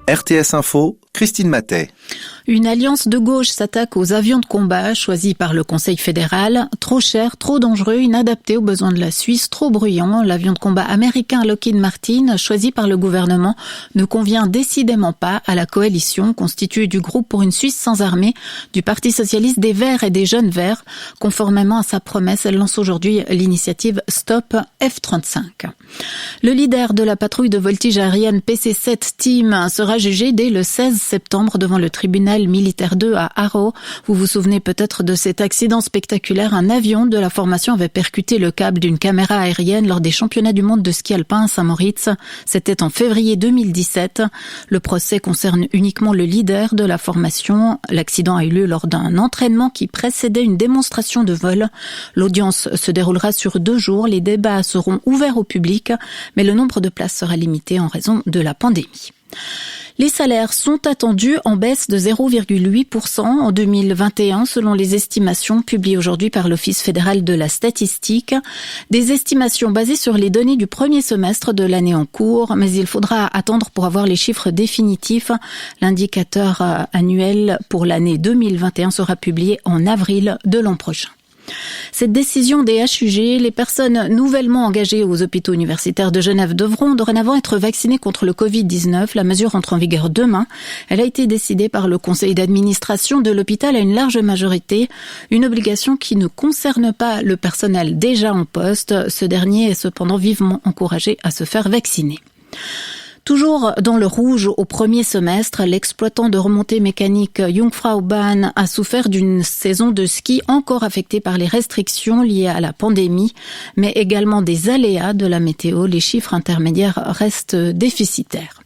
RTS Info, Christine Matet. Une alliance de gauche s'attaque aux avions de combat choisis par le Conseil fédéral. Trop cher, trop dangereux, inadapté aux besoins de la Suisse, trop bruyant. L'avion de combat américain Lockheed Martin, choisi par le gouvernement, ne convient décidément pas à la coalition constituée du groupe pour une Suisse sans armée, du Parti socialiste, des Verts et des Jeunes Verts. Conformément à sa promesse, elle lance aujourd'hui l'initiative Stop F-35. Le leader de la patrouille de voltige aérienne PC-7 Team sera jugé dès le 16 septembre devant le tribunal militaire 2 à Aarau. Vous vous souvenez peut-être de cet accident spectaculaire. Un avion de la formation avait percuté le câble d'une caméra aérienne lors des championnats du monde de ski alpin à Saint-Moritz. C'était en février 2017. Le procès concerne uniquement le leader de la formation. L'accident a eu lieu lors d'un entraînement qui précédait une démonstration de vol. L'audience se déroulera sur 2 jours. Les débats seront ouverts au public, mais le nombre de places sera limité en raison de la pandémie. Les salaires sont attendus en baisse de 0,8% en 2021 selon les estimations publiées aujourd'hui par l'Office fédéral de la statistique. Des estimations basées sur les données du premier semestre de l'année en cours, mais il faudra attendre pour avoir les chiffres définitifs. L'indicateur annuel pour l'année 2021 sera publié en avril de l'an prochain. Cette décision des HUG, les personnes nouvellement engagées aux hôpitaux universitaires de Genève devront dorénavant être vaccinées contre le Covid-19. La mesure entre en vigueur demain. Elle a été décidée par le conseil d'administration de l'hôpital à une large majorité. Une obligation qui ne concerne pas le personnel déjà en poste. Ce dernier est cependant vivement encouragé à se faire vacciner. Toujours dans le rouge au premier semestre, l'exploitant de remontée mécanique Jungfraubahn a souffert d'une saison de ski encore affectée par les restrictions liées à la pandémie, mais également des aléas de la météo. Les chiffres intermédiaires restent déficitaires.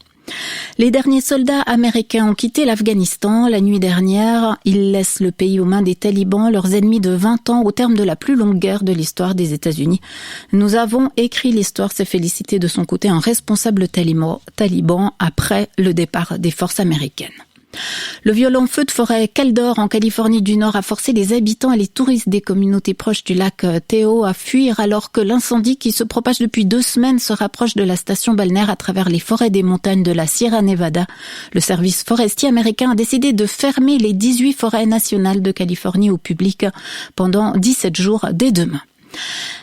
Les derniers soldats américains ont quitté l'Afghanistan la nuit dernière. Ils laissent le pays aux mains des talibans, leurs ennemis de 20 ans, au terme de la plus longue guerre de l'histoire des États-Unis. Nous avons écrit l'histoire, s'est félicité de son côté un responsable taliban après le départ des forces américaines. Le violent feu de forêt Caldor en Californie du Nord a forcé les habitants et les touristes des communautés proches du lac Tahoe à fuir alors que l'incendie qui se propage depuis 2 semaines se rapproche de la station balnéaire à travers les forêts des montagnes de la Sierra Nevada. Le service forestier américain a décidé de fermer les 18 forêts nationales de Californie au public pendant 17 jours dès demain.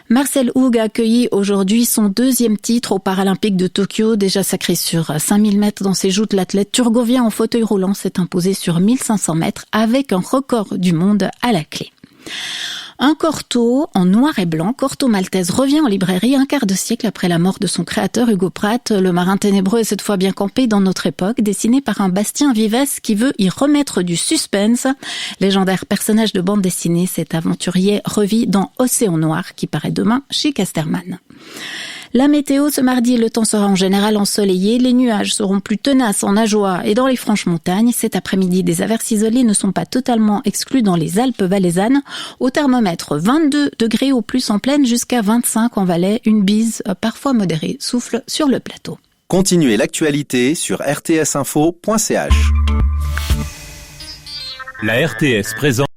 Marcel Hug a accueilli aujourd'hui son 2e titre aux Paralympiques de Tokyo. Déjà sacré sur 5000 mètres dans ses joutes, l'athlète turgovien en fauteuil roulant s'est imposé sur 1500 mètres avec un record du monde à la clé. Un Corto en noir et blanc, Corto Maltese, revient en librairie un quart de siècle après la mort de son créateur Hugo Pratt. Le marin ténébreux est cette fois bien campé dans notre époque, dessiné par un Bastien Vives qui veut y remettre du suspense. Légendaire personnage de bande dessinée, cet aventurier revit dans Océan Noir qui paraît demain chez Casterman. La météo, ce mardi, le temps sera en général ensoleillé. Les nuages seront plus tenaces en Ajoie et dans les franches montagnes. Cet après-midi, des averses isolées ne sont pas totalement exclues dans les Alpes valaisannes. Au thermomètre, 22 degrés au plus en plaine jusqu'à 25 en Valais. Une bise parfois modérée souffle sur le plateau. Continuez l'actualité sur rtsinfo.ch. La RTS présente